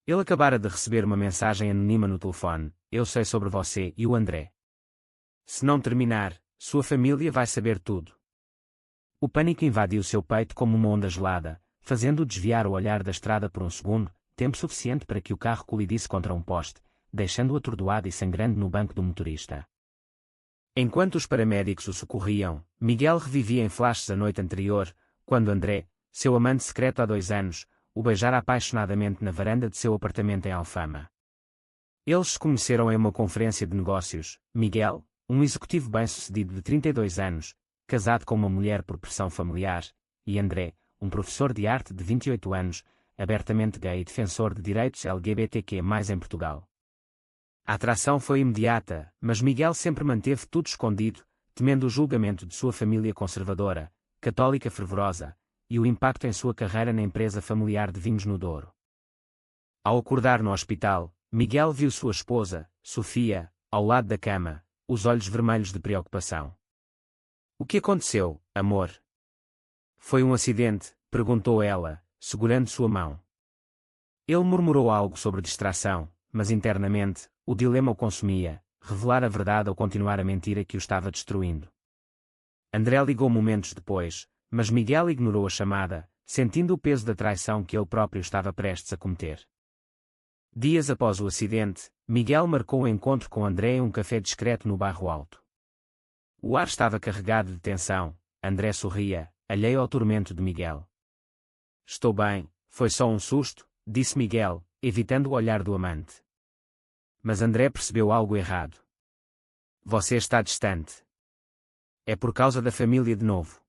Ele acabara de receber uma mensagem anônima no telefone: "Eu sei sobre você e o André. Se não terminar, sua família vai saber tudo." O pânico invadiu seu peito como uma onda gelada, fazendo-o desviar o olhar da estrada por um segundo, tempo suficiente para que o carro colidisse contra um poste, deixando-o atordoado e sangrando no banco do motorista. Enquanto os paramédicos o socorriam, Miguel revivia em flashes a noite anterior, quando André, seu amante secreto há 2 anos, o beijara apaixonadamente na varanda de seu apartamento em Alfama. Eles se conheceram em uma conferência de negócios. Miguel, um executivo bem-sucedido de 32 anos, casado com uma mulher por pressão familiar, e André, um professor de arte de 28 anos, abertamente gay e defensor de direitos LGBTQ+ em Portugal. A atração foi imediata, mas Miguel sempre manteve tudo escondido, temendo o julgamento de sua família conservadora, católica fervorosa, e o impacto em sua carreira na empresa familiar de vinhos no Douro. Ao acordar no hospital, Miguel viu sua esposa, Sofia, ao lado da cama, os olhos vermelhos de preocupação. "O que aconteceu, amor?" "Foi um acidente?" perguntou ela, segurando sua mão. Ele murmurou algo sobre distração, mas internamente, o dilema o consumia: revelar a verdade ou continuar a mentira que o estava destruindo. André ligou momentos depois, mas Miguel ignorou a chamada, sentindo o peso da traição que ele próprio estava prestes a cometer. Dias após o acidente, Miguel marcou um encontro com André em um café discreto no bairro Alto. O ar estava carregado de tensão. André sorria, alheio ao tormento de Miguel. "Estou bem, foi só um susto", disse Miguel, evitando o olhar do amante. Mas André percebeu algo errado. "Você está distante. É por causa da família de novo."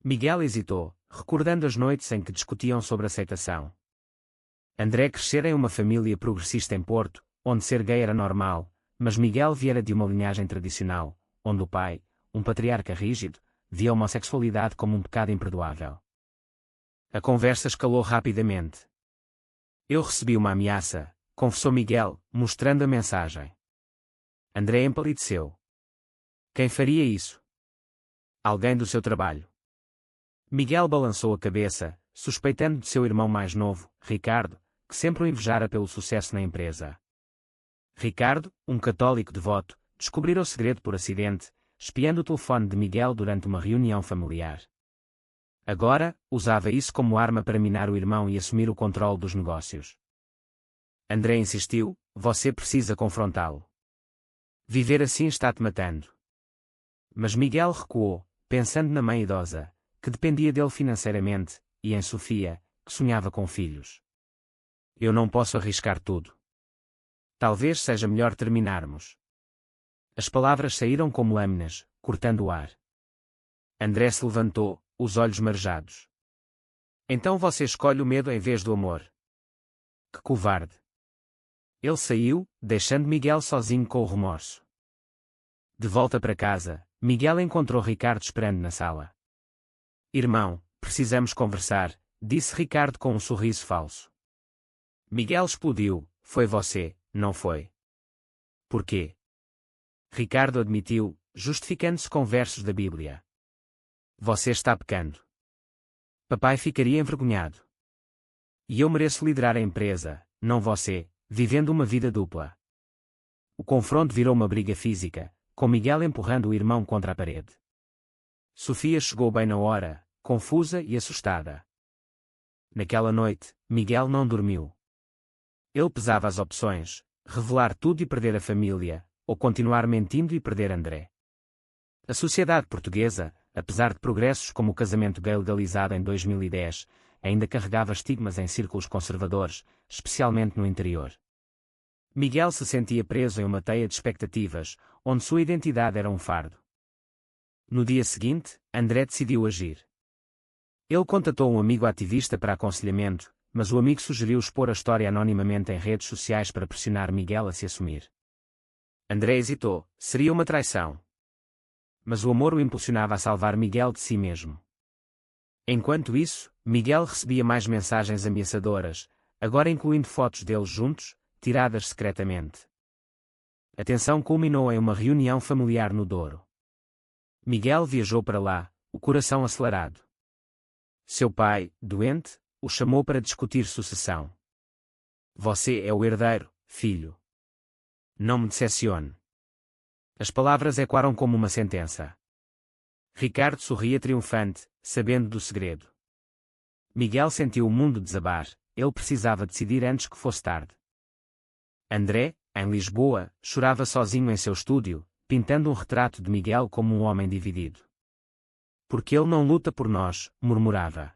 Miguel hesitou, recordando as noites em que discutiam sobre aceitação. André crescera em uma família progressista em Porto, onde ser gay era normal, mas Miguel viera de uma linhagem tradicional, onde o pai, um patriarca rígido, via a homossexualidade como um pecado imperdoável. A conversa escalou rapidamente. "Eu recebi uma ameaça", confessou Miguel, mostrando a mensagem. André empalideceu. "Quem faria isso?" "Alguém do seu trabalho." Miguel balançou a cabeça, suspeitando de seu irmão mais novo, Ricardo, que sempre o invejara pelo sucesso na empresa. Ricardo, um católico devoto, descobrira o segredo por acidente, espiando o telefone de Miguel durante uma reunião familiar. Agora, usava isso como arma para minar o irmão e assumir o controle dos negócios. André insistiu: "Você precisa confrontá-lo. Viver assim está-te matando." Mas Miguel recuou, pensando na mãe idosa, que dependia dele financeiramente, e em Sofia, que sonhava com filhos. "Eu não posso arriscar tudo. Talvez seja melhor terminarmos." As palavras saíram como lâminas, cortando o ar. André se levantou, os olhos marejados. "Então você escolhe o medo em vez do amor. Que covarde." Ele saiu, deixando Miguel sozinho com o remorso. De volta para casa, Miguel encontrou Ricardo esperando na sala. "Irmão, precisamos conversar", disse Ricardo com um sorriso falso. Miguel explodiu: "Foi você, não foi?" "Por quê?" Ricardo admitiu, justificando-se com versos da Bíblia. "Você está pecando. Papai ficaria envergonhado. E eu mereço liderar a empresa, não você, vivendo uma vida dupla." O confronto virou uma briga física, com Miguel empurrando o irmão contra a parede. Sofia chegou bem na hora, confusa e assustada. Naquela noite, Miguel não dormiu. Ele pesava as opções: revelar tudo e perder a família, ou continuar mentindo e perder André. A sociedade portuguesa, apesar de progressos como o casamento gay legalizado em 2010, ainda carregava estigmas em círculos conservadores, especialmente no interior. Miguel se sentia preso em uma teia de expectativas, onde sua identidade era um fardo. No dia seguinte, André decidiu agir. Ele contatou um amigo ativista para aconselhamento, mas o amigo sugeriu expor a história anonimamente em redes sociais para pressionar Miguel a se assumir. André hesitou: seria uma traição. Mas o amor o impulsionava a salvar Miguel de si mesmo. Enquanto isso, Miguel recebia mais mensagens ameaçadoras, agora incluindo fotos deles juntos, tiradas secretamente. A tensão culminou em uma reunião familiar no Douro. Miguel viajou para lá, o coração acelerado. Seu pai, doente, o chamou para discutir sucessão. Você é o herdeiro, filho. Não me decepcione. As palavras ecoaram como uma sentença. Ricardo sorria triunfante, sabendo do segredo. Miguel sentiu o mundo desabar, ele precisava decidir antes que fosse tarde. André, em Lisboa, chorava sozinho em seu estúdio, pintando um retrato de Miguel como um homem dividido. Porque ele não luta por nós, murmurava.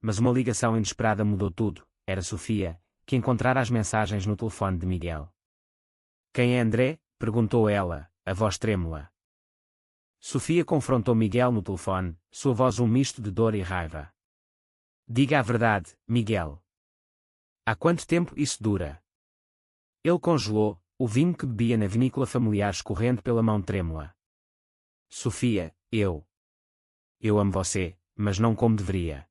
Mas uma ligação inesperada mudou tudo. Era Sofia, que encontrara as mensagens no telefone de Miguel. Quem é André? Perguntou ela, a voz trêmula. Sofia confrontou Miguel no telefone, sua voz um misto de dor e raiva. Diga a verdade, Miguel. Há quanto tempo isso dura? Ele congelou, o vinho que bebia na vinícola familiar escorrendo pela mão trêmula. Sofia, eu amo você, mas não como deveria.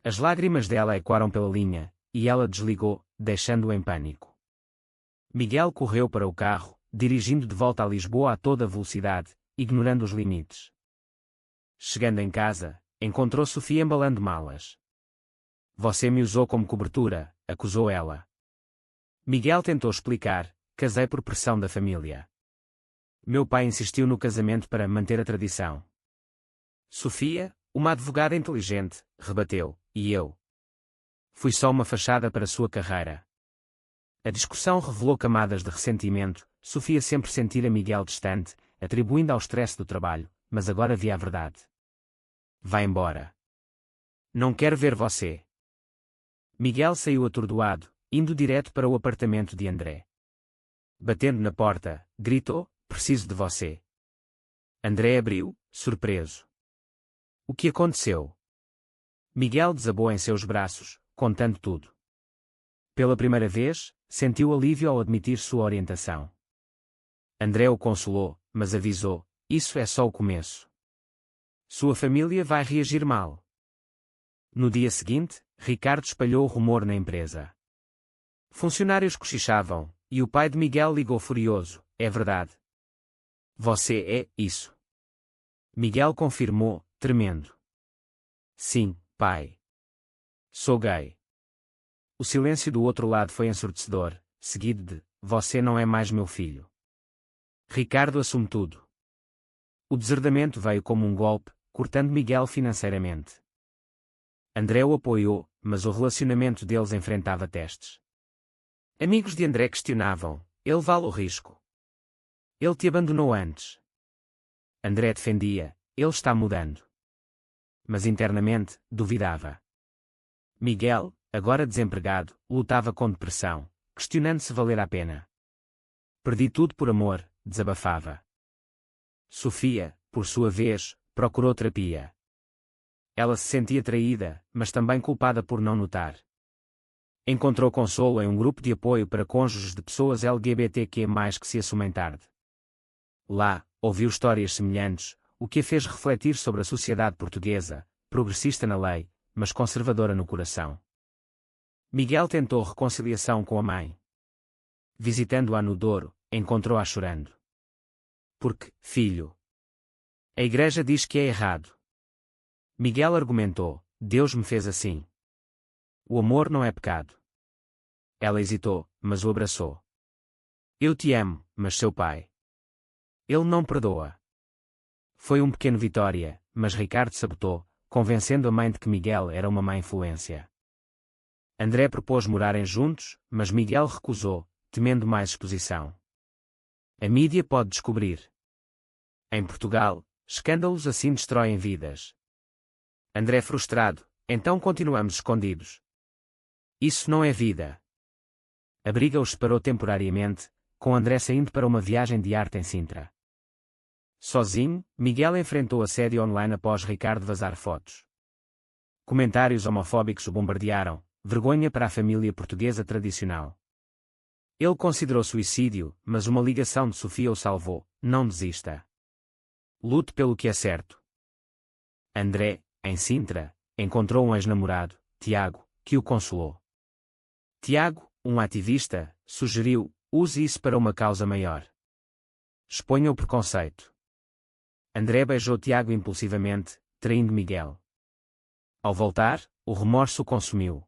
As lágrimas dela ecoaram pela linha, e ela desligou, deixando-o em pânico. Miguel correu para o carro, dirigindo de volta a Lisboa a toda velocidade, ignorando os limites. Chegando em casa, encontrou Sofia embalando malas. Você me usou como cobertura, acusou ela. Miguel tentou explicar, casei por pressão da família. Meu pai insistiu no casamento para manter a tradição. Sofia, uma advogada inteligente, rebateu, e eu? Fui só uma fachada para sua carreira. A discussão revelou camadas de ressentimento. Sofia sempre sentira Miguel distante, atribuindo ao stress do trabalho, mas agora via a verdade. Vá embora. Não quero ver você. Miguel saiu atordoado, indo direto para o apartamento de André. Batendo na porta, gritou, preciso de você. André abriu, surpreso. O que aconteceu? Miguel desabou em seus braços, contando tudo. Pela primeira vez, sentiu alívio ao admitir sua orientação. André o consolou, mas avisou, isso é só o começo. Sua família vai reagir mal. No dia seguinte, Ricardo espalhou o rumor na empresa. Funcionários cochichavam, e o pai de Miguel ligou furioso, é verdade. Você é isso. Miguel confirmou, tremendo. Sim, pai. Sou gay. O silêncio do outro lado foi ensurdecedor, seguido de, você não é mais meu filho. Ricardo assume tudo. O deserdamento veio como um golpe, cortando Miguel financeiramente. André o apoiou, mas o relacionamento deles enfrentava testes. Amigos de André questionavam, ele vale o risco. Ele te abandonou antes. André defendia, ele está mudando. Mas internamente, duvidava. Miguel, agora desempregado, lutava com depressão, questionando se valer a pena. Perdi tudo por amor, desabafava. Sofia, por sua vez, procurou terapia. Ela se sentia traída, mas também culpada por não notar. Encontrou consolo em um grupo de apoio para cônjuges de pessoas LGBTQ+, que se assumem tarde. Lá, ouviu histórias semelhantes, o que a fez refletir sobre a sociedade portuguesa, progressista na lei, mas conservadora no coração. Miguel tentou reconciliação com a mãe. Visitando-a no Douro, encontrou-a chorando. Porque, filho, a igreja diz que é errado. Miguel argumentou, Deus me fez assim. O amor não é pecado. Ela hesitou, mas o abraçou. Eu te amo, mas seu pai. Ele não perdoa. Foi um pequeno vitória, mas Ricardo sabotou, convencendo a mãe de que Miguel era uma má influência. André propôs morarem juntos, mas Miguel recusou, temendo mais exposição. A mídia pode descobrir. Em Portugal, escândalos assim destroem vidas. André frustrado, então continuamos escondidos. Isso não é vida. A briga os separou temporariamente, com André saindo para uma viagem de arte em Sintra. Sozinho, Miguel enfrentou assédio online após Ricardo vazar fotos. Comentários homofóbicos o bombardearam, vergonha para a família portuguesa tradicional. Ele considerou suicídio, mas uma ligação de Sofia o salvou, não desista. Lute pelo que é certo. André, em Sintra, encontrou um ex-namorado, Tiago, que o consolou. Tiago, um ativista, sugeriu, use isso para uma causa maior. Exponha o preconceito. André beijou Tiago impulsivamente, traindo Miguel. Ao voltar, o remorso o consumiu.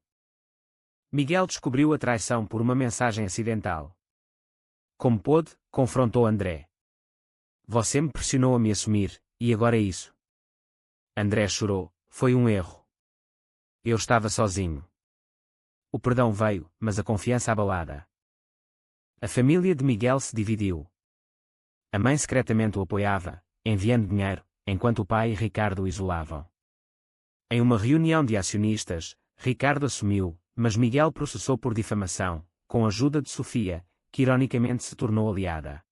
Miguel descobriu a traição por uma mensagem acidental. Como pôde, confrontou André. Você me pressionou a me assumir, e agora é isso. André chorou, foi um erro. Eu estava sozinho. O perdão veio, mas a confiança abalada. A família de Miguel se dividiu. A mãe secretamente o apoiava, enviando dinheiro, enquanto o pai e Ricardo o isolavam. Em uma reunião de acionistas, Ricardo assumiu, mas Miguel processou por difamação, com a ajuda de Sofia, que ironicamente se tornou aliada.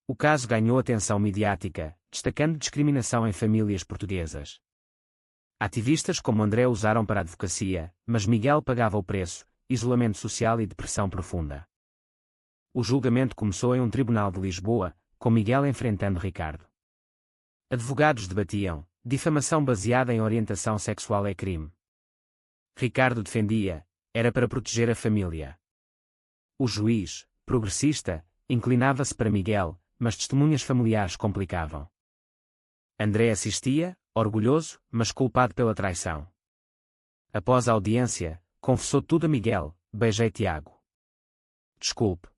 O caso ganhou atenção midiática, destacando discriminação em famílias portuguesas. Ativistas como André usaram para a advocacia, mas Miguel pagava o preço: isolamento social e depressão profunda. O julgamento começou em um tribunal de Lisboa, com Miguel enfrentando Ricardo. Advogados debatiam: difamação baseada em orientação sexual é crime. Ricardo defendia: era para proteger a família. O juiz, progressista, inclinava-se para Miguel, mas testemunhas familiares complicavam. André assistia, orgulhoso, mas culpado pela traição. Após a audiência, confessou tudo a Miguel: beijei Tiago. Desculpe.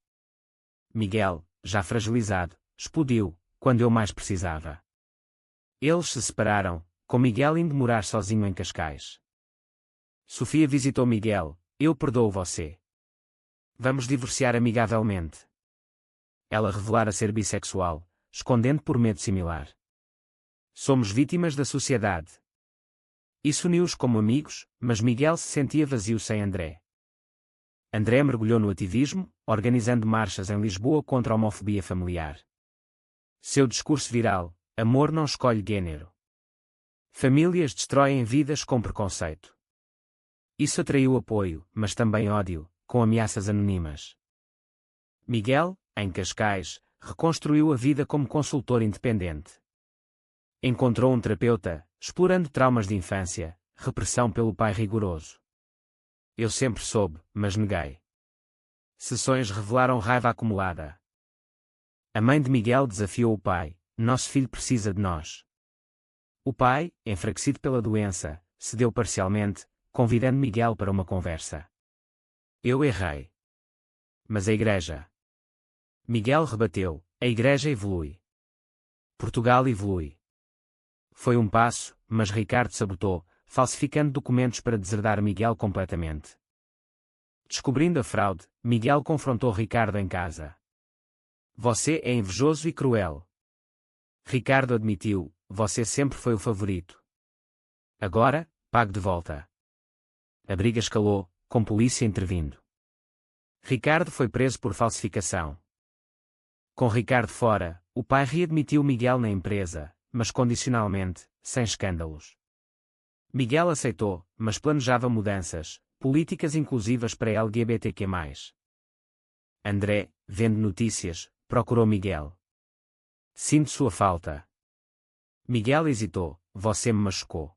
Miguel, já fragilizado, explodiu, quando eu mais precisava. Eles se separaram, com Miguel indo morar sozinho em Cascais. Sofia visitou Miguel: eu perdoo você. Vamos divorciar amigavelmente. Ela revelara ser bissexual, escondendo por medo similar. Somos vítimas da sociedade. Isso uniu-os como amigos, mas Miguel se sentia vazio sem André. André mergulhou no ativismo, organizando marchas em Lisboa contra a homofobia familiar. Seu discurso viral: amor não escolhe gênero. Famílias destroem vidas com preconceito. Isso atraiu apoio, mas também ódio, com ameaças anônimas. Miguel, em Cascais, reconstruiu a vida como consultor independente. Encontrou um terapeuta, explorando traumas de infância, repressão pelo pai rigoroso. Eu sempre soube, mas neguei. Sessões revelaram raiva acumulada. A mãe de Miguel desafiou o pai: nosso filho precisa de nós. O pai, enfraquecido pela doença, cedeu parcialmente, convidando Miguel para uma conversa. Eu errei. Mas a Igreja. Miguel rebateu: a Igreja evolui. Portugal evolui. Foi um passo, mas Ricardo sabotou, falsificando documentos para deserdar Miguel completamente. Descobrindo a fraude, Miguel confrontou Ricardo em casa. Você é invejoso e cruel. Ricardo admitiu: você sempre foi o favorito. Agora, pague de volta. A briga escalou, com polícia intervindo. Ricardo foi preso por falsificação. Com Ricardo fora, o pai readmitiu Miguel na empresa, mas condicionalmente, sem escândalos. Miguel aceitou, mas planejava mudanças, políticas inclusivas para LGBTQ+. André, vendo notícias, procurou Miguel. Sinto sua falta. Miguel hesitou: você me machucou.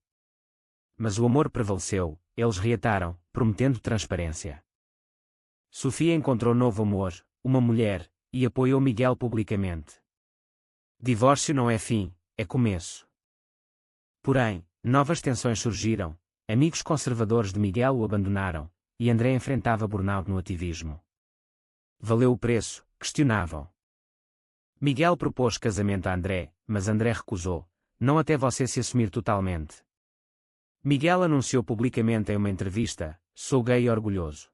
Mas o amor prevaleceu, eles reataram, prometendo transparência. Sofia encontrou novo amor, uma mulher, e apoiou Miguel publicamente. Divórcio não é fim, é começo. Porém, novas tensões surgiram, amigos conservadores de Miguel o abandonaram, e André enfrentava burnout no ativismo. Valeu o preço? Questionavam. Miguel propôs casamento a André, mas André recusou: não até você se assumir totalmente. Miguel anunciou publicamente em uma entrevista: sou gay e orgulhoso.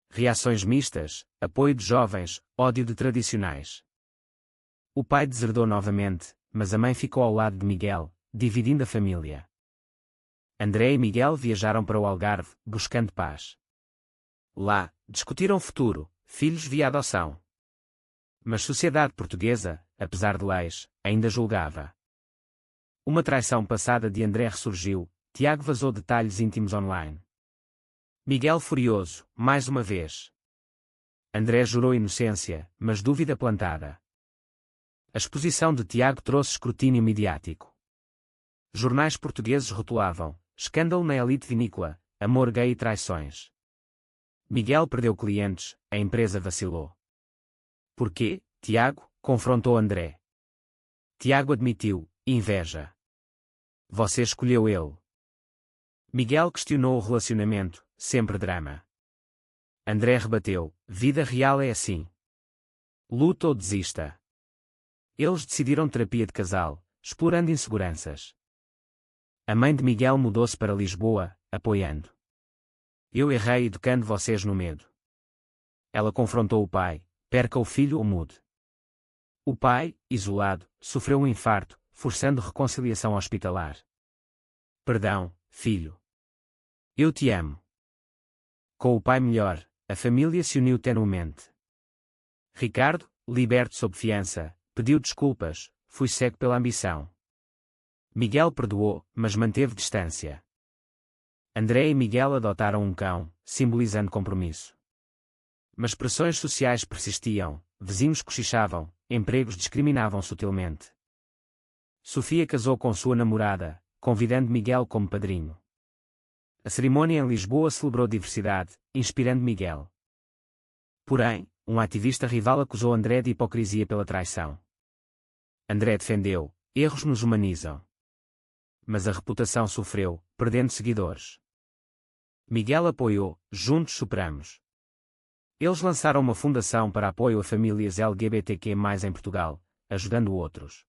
Reações mistas, apoio de jovens, ódio de tradicionais. O pai deserdou novamente, mas a mãe ficou ao lado de Miguel, dividindo a família. André e Miguel viajaram para o Algarve, buscando paz. Lá, discutiram o futuro, filhos via adoção. Mas a sociedade portuguesa, apesar de leis, ainda julgava. Uma traição passada de André ressurgiu: Tiago vazou detalhes íntimos online. Miguel furioso, mais uma vez. André jurou inocência, mas dúvida plantada. A exposição de Tiago trouxe escrutínio midiático. Jornais portugueses rotulavam: escândalo na elite vinícola, amor gay e traições. Miguel perdeu clientes, a empresa vacilou. Por quê, Tiago? Confrontou André. Tiago admitiu: inveja. Você escolheu ele. Miguel questionou o relacionamento, sempre drama. André rebateu, vida real é assim. Luta ou desista. Eles decidiram terapia de casal, explorando inseguranças. A mãe de Miguel mudou-se para Lisboa, apoiando. Eu errei educando vocês no medo. Ela confrontou o pai, perca o filho ou mude. O pai, isolado, sofreu um infarto, forçando reconciliação hospitalar. Perdão, filho. Eu te amo. Com o pai melhor, a família se uniu tenuamente. Ricardo, liberto sob fiança, pediu desculpas, fui cego pela ambição. Miguel perdoou, mas manteve distância. André e Miguel adotaram um cão, simbolizando compromisso. Mas pressões sociais persistiam, vizinhos cochichavam, empregos discriminavam sutilmente. Sofia casou com sua namorada, convidando Miguel como padrinho. A cerimônia em Lisboa celebrou diversidade, inspirando Miguel. Porém, um ativista rival acusou André de hipocrisia pela traição. André defendeu, erros nos humanizam. Mas a reputação sofreu, perdendo seguidores. Miguel apoiou, juntos superamos. Eles lançaram uma fundação para apoio a famílias LGBTQ+ em Portugal, ajudando outros.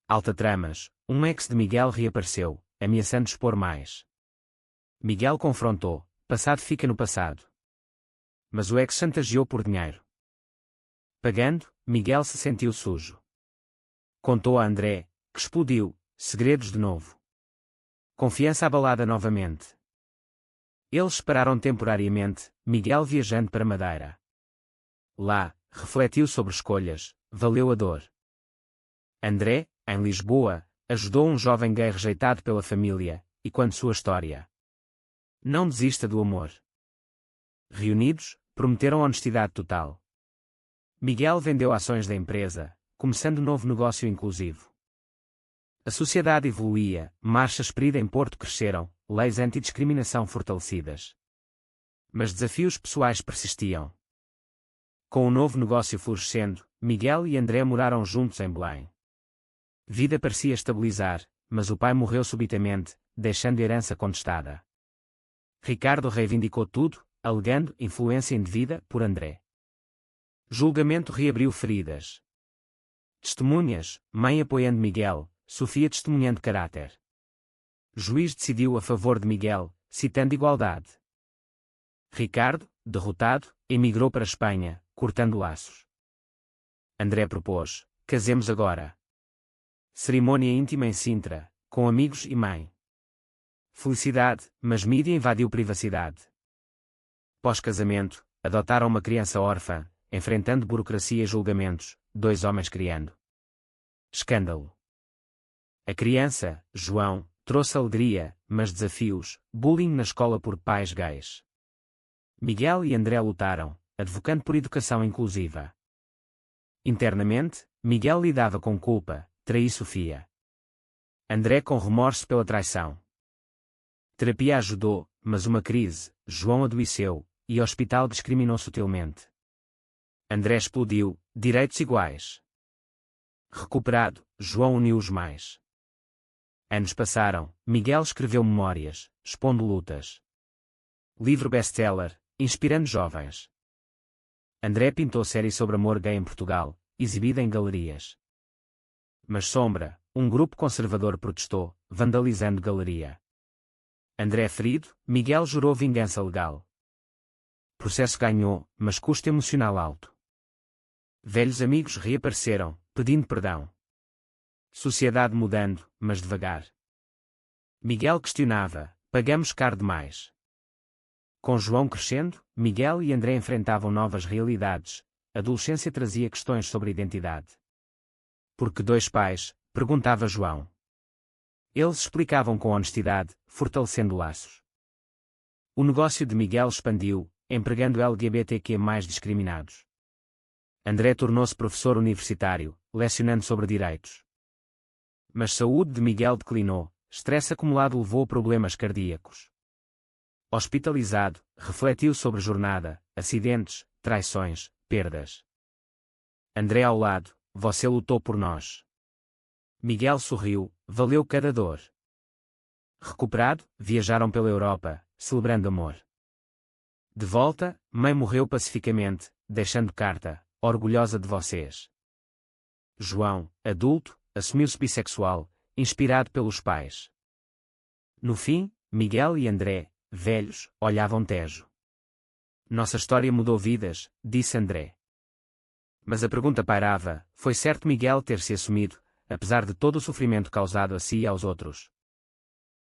Alta Tramas, um ex de Miguel reapareceu, ameaçando expor mais. Miguel confrontou, passado fica no passado. Mas o ex chantageou por dinheiro. Pagando, Miguel se sentiu sujo. Contou a André, que explodiu, segredos de novo. Confiança abalada novamente. Eles esperaram temporariamente, Miguel viajando para Madeira. Lá, refletiu sobre escolhas, valeu a dor. André, em Lisboa, ajudou um jovem gay rejeitado pela família, e quando sua história. Não desista do amor. Reunidos, prometeram honestidade total. Miguel vendeu ações da empresa, começando novo negócio inclusivo. A sociedade evoluía, marcha esperida em Porto cresceram, leis antidiscriminação fortalecidas. Mas desafios pessoais persistiam. Com o novo negócio florescendo, Miguel e André moraram juntos em Belém. Vida parecia estabilizar, mas o pai morreu subitamente, deixando herança contestada. Ricardo reivindicou tudo, alegando influência indevida por André. Julgamento reabriu feridas. Testemunhas, mãe apoiando Miguel, Sofia testemunhando caráter. Juiz decidiu a favor de Miguel, citando igualdade. Ricardo, derrotado, emigrou para a Espanha, cortando laços. André propôs, casemos agora. Cerimônia íntima em Sintra, com amigos e mãe. Felicidade, mas mídia invadiu privacidade. Pós-casamento, adotaram uma criança órfã, enfrentando burocracia e julgamentos, 2 homens criando. Escândalo. A criança, João, trouxe alegria, mas desafios, bullying na escola por pais gays. Miguel e André lutaram, advocando por educação inclusiva. Internamente, Miguel lidava com culpa, traí Sofia. André com remorso pela traição. Terapia ajudou, mas uma crise, João adoeceu, e o hospital discriminou sutilmente. André explodiu, direitos iguais. Recuperado, João uniu-os mais. Anos passaram, Miguel escreveu memórias, expondo lutas. Livro best-seller, inspirando jovens. André pintou série sobre amor gay em Portugal, exibida em galerias. Mas Sombra, um grupo conservador protestou, vandalizando galeria. André ferido, Miguel jurou vingança legal. Processo ganhou, mas custo emocional alto. Velhos amigos reapareceram, pedindo perdão. Sociedade mudando, mas devagar. Miguel questionava, pagamos caro demais. Com João crescendo, Miguel e André enfrentavam novas realidades, a adolescência trazia questões sobre identidade. Por que 2 pais? Perguntava João. Eles explicavam com honestidade, fortalecendo laços. O negócio de Miguel expandiu, empregando LGBTQ+ discriminados. André tornou-se professor universitário, lecionando sobre direitos. Mas saúde de Miguel declinou, estresse acumulado levou a problemas cardíacos. Hospitalizado, refletiu sobre jornada, acidentes, traições, perdas. André ao lado, você lutou por nós. Miguel sorriu, valeu cada dor. Recuperado, viajaram pela Europa, celebrando amor. De volta, mãe morreu pacificamente, deixando carta, orgulhosa de vocês. João, adulto, assumiu-se bissexual, inspirado pelos pais. No fim, Miguel e André, velhos, olhavam Tejo. Nossa história mudou vidas, disse André. Mas a pergunta pairava, foi certo Miguel ter se assumido, apesar de todo o sofrimento causado a si e aos outros?